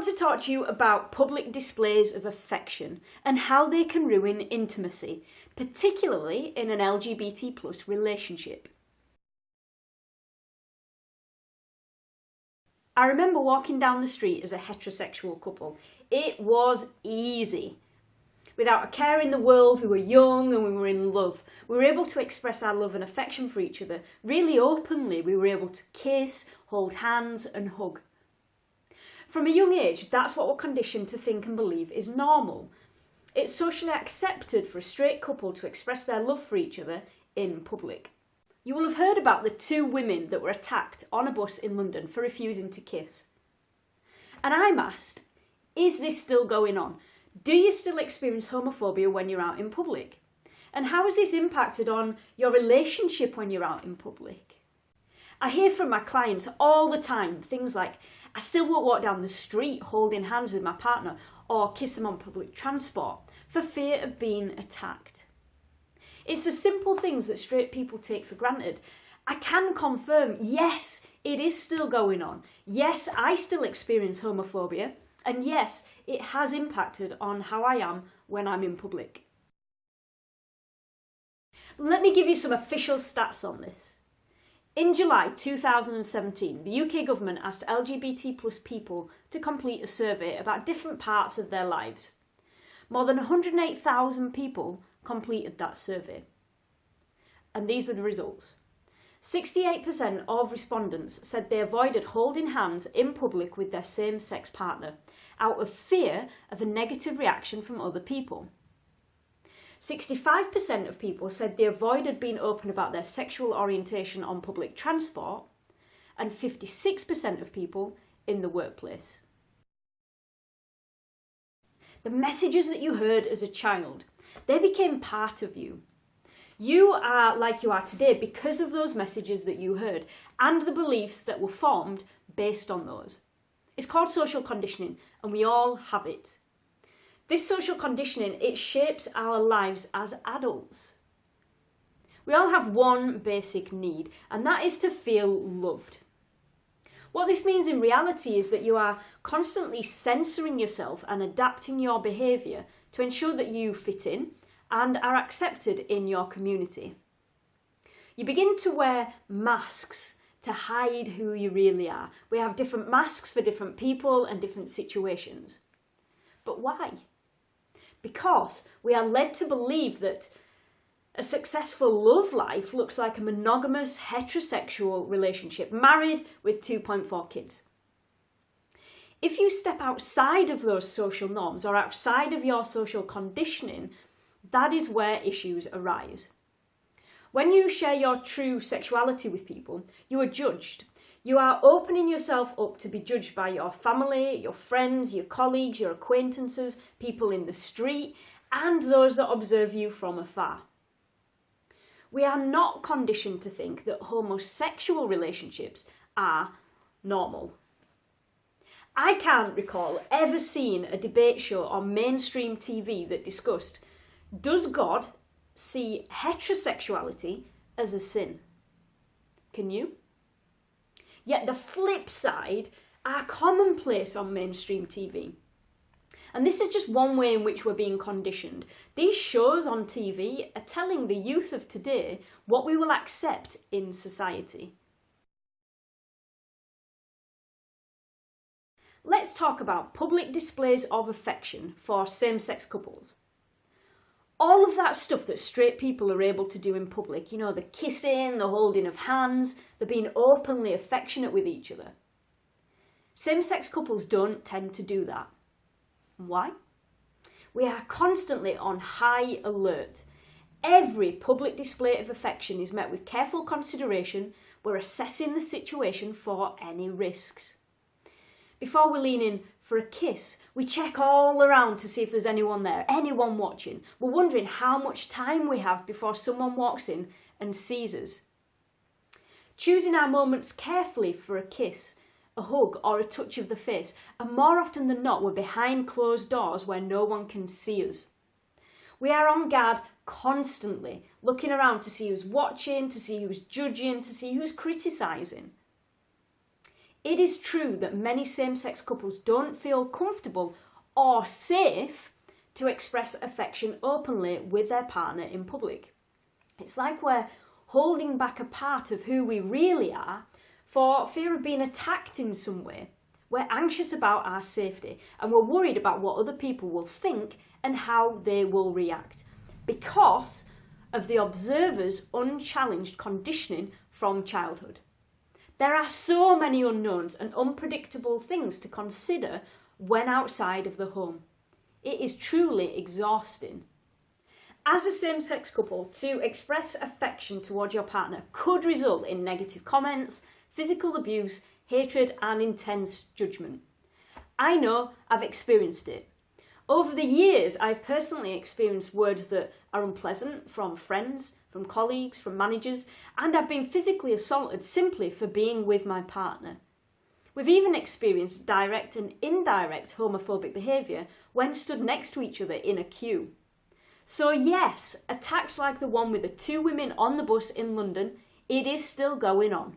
want to talk to you about public displays of affection and how they can ruin intimacy, particularly in an LGBT plus relationship. I remember walking down the street as a heterosexual couple. It was easy. Without a care in the world, we were young and we were in love. We were able to express our love and affection for each other really openly. We were able to kiss, hold hands and hug. From a young age, that's what we're conditioned to think and believe is normal. It's socially accepted for a straight couple to express their love for each other in public. You will have heard about the 2 women that were attacked on a bus in London for refusing to kiss. And I'm asked, is this still going on? Do you still experience homophobia when you're out in public? And how has this impacted on your relationship when you're out in public? I hear from my clients all the time things like, I still won't walk down the street holding hands with my partner or kiss them on public transport for fear of being attacked. It's the simple things that straight people take for granted. I can confirm, yes, it is still going on. Yes, I still experience homophobia. And yes, it has impacted on how I am when I'm in public. Let me give you some official stats on this. In July 2017, the UK government asked LGBT plus people to complete a survey about different parts of their lives. More than 108,000 people completed that survey. And these are the results. 68% of respondents said they avoided holding hands in public with their same-sex partner out of fear of a negative reaction from other people. 65% of people said they avoided being open about their sexual orientation on public transport, and 56% of people in the workplace. The messages that you heard as a child, they became part of you. You are like you are today because of those messages that you heard and the beliefs that were formed based on those. It's called social conditioning, and we all have it. This social conditioning, it shapes our lives as adults. We all have one basic need, and that is to feel loved. What this means in reality is that you are constantly censoring yourself and adapting your behaviour to ensure that you fit in and are accepted in your community. You begin to wear masks to hide who you really are. We have different masks for different people and different situations. But why? Because we are led to believe that a successful love life looks like a monogamous heterosexual relationship, married with 2.4 kids. If you step outside of those social norms or outside of your social conditioning, that is where issues arise. When you share your true sexuality with people, you are judged. You are opening yourself up to be judged by your family, your friends, your colleagues, your acquaintances, people in the street, and those that observe you from afar. We are not conditioned to think that homosexual relationships are normal. I can't recall ever seeing a debate show on mainstream TV that discussed, does God see heterosexuality as a sin? Can you? Yet the flip side are commonplace on mainstream TV. And this is just one way in which we're being conditioned. These shows on TV are telling the youth of today what we will accept in society. Let's talk about public displays of affection for same-sex couples. All of that stuff that straight people are able to do in public, you know, the kissing, the holding of hands, the being openly affectionate with each other. Same-sex couples don't tend to do that. Why? We are constantly on high alert. Every public display of affection is met with careful consideration. We're assessing the situation for any risks. Before we lean in for a kiss, we check all around to see if there's anyone there, anyone watching. We're wondering how much time we have before someone walks in and sees us. Choosing our moments carefully for a kiss, a hug or a touch of the face, and more often than not we're behind closed doors where no one can see us. We are on guard constantly, looking around to see who's watching, to see who's judging, to see who's criticising. It is true that many same-sex couples don't feel comfortable or safe to express affection openly with their partner in public. It's like we're holding back a part of who we really are for fear of being attacked in some way. We're anxious about our safety and we're worried about what other people will think and how they will react because of the observer's unchallenged conditioning from childhood. There are so many unknowns and unpredictable things to consider when outside of the home. It is truly exhausting. As a same-sex couple, to express affection towards your partner could result in negative comments, physical abuse, hatred and intense judgment. I know, I've experienced it. Over the years, I've personally experienced words that are unpleasant from friends, from colleagues, from managers, and I've been physically assaulted simply for being with my partner. We've even experienced direct and indirect homophobic behaviour when stood next to each other in a queue. So yes, attacks like the one with the 2 women on the bus in London, it is still going on.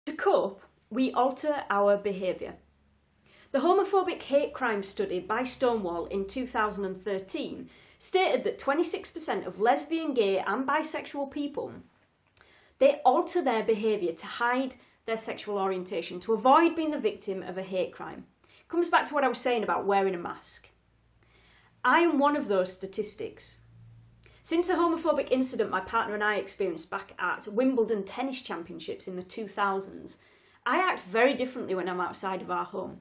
To cope, we alter our behaviour. The homophobic hate crime study by Stonewall in 2013 stated that 26% of lesbian, gay and bisexual people, they alter their behaviour to hide their sexual orientation, to avoid being the victim of a hate crime. It comes back to what I was saying about wearing a mask. I am one of those statistics. Since a homophobic incident my partner and I experienced back at Wimbledon Tennis Championships in the 2000s, I act very differently when I'm outside of our home.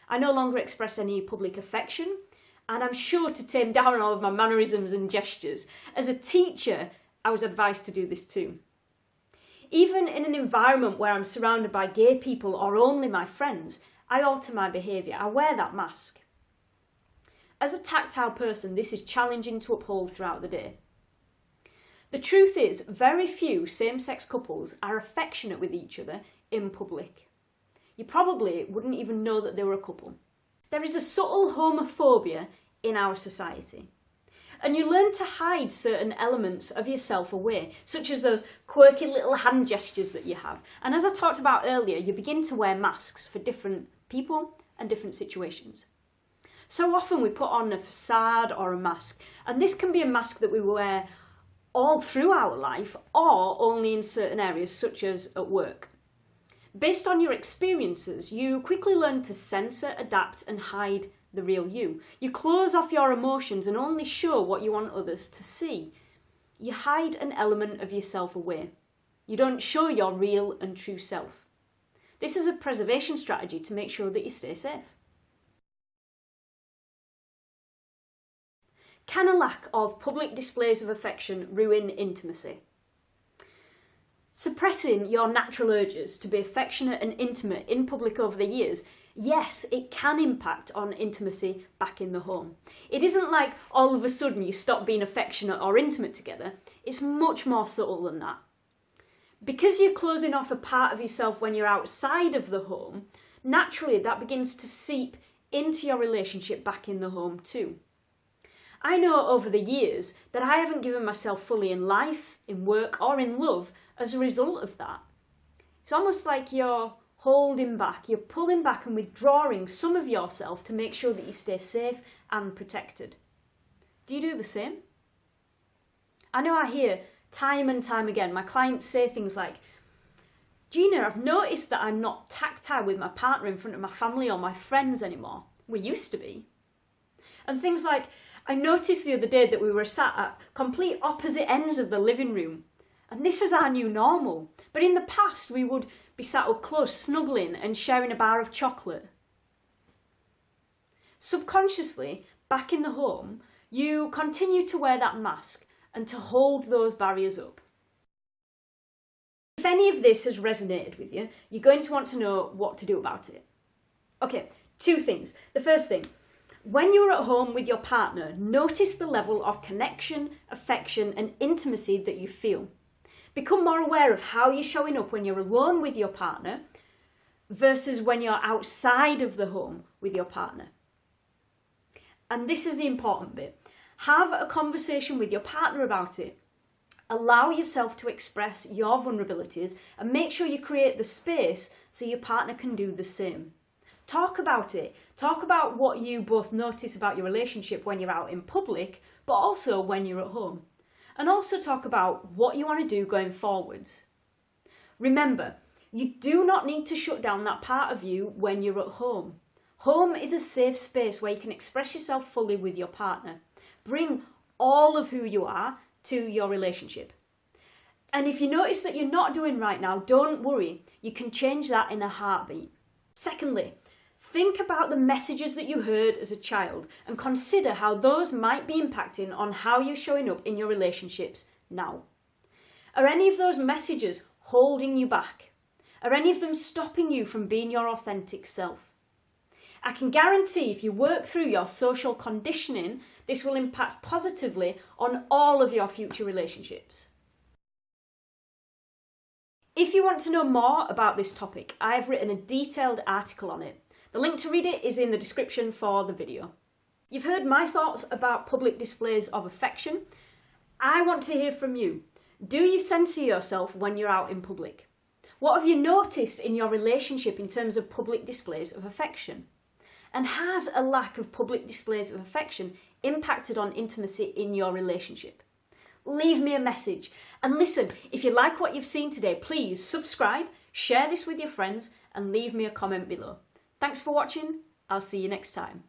I no longer express any public affection, and I'm sure to tame down all of my mannerisms and gestures. As a teacher, I was advised to do this too. Even in an environment where I'm surrounded by gay people or only my friends, I alter my behaviour. I wear that mask. As a tactile person, this is challenging to uphold throughout the day. The truth is, very few same-sex couples are affectionate with each other in public. You probably wouldn't even know that they were a couple. There is a subtle homophobia in our society. And you learn to hide certain elements of yourself away, such as those quirky little hand gestures that you have. And as I talked about earlier, you begin to wear masks for different people and different situations. So often we put on a facade or a mask, and this can be a mask that we wear all through our life or only in certain areas, such as at work. Based on your experiences, you quickly learn to censor, adapt and hide the real you. You close off your emotions and only show what you want others to see. You hide an element of yourself away. You don't show your real and true self. This is a preservation strategy to make sure that you stay safe. Can a lack of public displays of affection ruin intimacy? Suppressing your natural urges to be affectionate and intimate in public over the years, yes, it can impact on intimacy back in the home. It isn't like all of a sudden you stop being affectionate or intimate together. It's much more subtle than that. Because you're closing off a part of yourself when you're outside of the home, naturally that begins to seep into your relationship back in the home too. I know over the years that I haven't given myself fully in life, in work or in love as a result of that. It's almost like you're holding back, you're pulling back and withdrawing some of yourself to make sure that you stay safe and protected. Do you do the same? I know I hear time and time again my clients say things like, Gina, I've noticed that I'm not tactile with my partner in front of my family or my friends anymore. We used to be. And things like, I noticed the other day that we were sat at complete opposite ends of the living room, and this is our new normal. But in the past, we would be sat up close, snuggling and sharing a bar of chocolate. Subconsciously, back in the home, you continue to wear that mask and to hold those barriers up. If any of this has resonated with you, you're going to want to know what to do about it. Okay, 2 things. The first thing, when you're at home with your partner, notice the level of connection, affection and intimacy that you feel. Become more aware of how you're showing up when you're alone with your partner versus when you're outside of the home with your partner. And this is the important bit. Have a conversation with your partner about it. Allow yourself to express your vulnerabilities and make sure you create the space so your partner can do the same. Talk about it. Talk about what you both notice about your relationship when you're out in public, but also when you're at home. And also talk about what you want to do going forwards. Remember, you do not need to shut down that part of you when you're at home. Home is a safe space where you can express yourself fully with your partner. Bring all of who you are to your relationship. And if you notice that you're not doing right now, don't worry. You can change that in a heartbeat. Secondly, think about the messages that you heard as a child and consider how those might be impacting on how you're showing up in your relationships now. Are any of those messages holding you back? Are any of them stopping you from being your authentic self? I can guarantee if you work through your social conditioning, this will impact positively on all of your future relationships. If you want to know more about this topic, I've written a detailed article on it. The link to read it is in the description for the video. You've heard my thoughts about public displays of affection. I want to hear from you. Do you censor yourself when you're out in public? What have you noticed in your relationship in terms of public displays of affection? And has a lack of public displays of affection impacted on intimacy in your relationship? Leave me a message. And listen, if you like what you've seen today, please subscribe, share this with your friends, and leave me a comment below. Thanks for watching. I'll see you next time.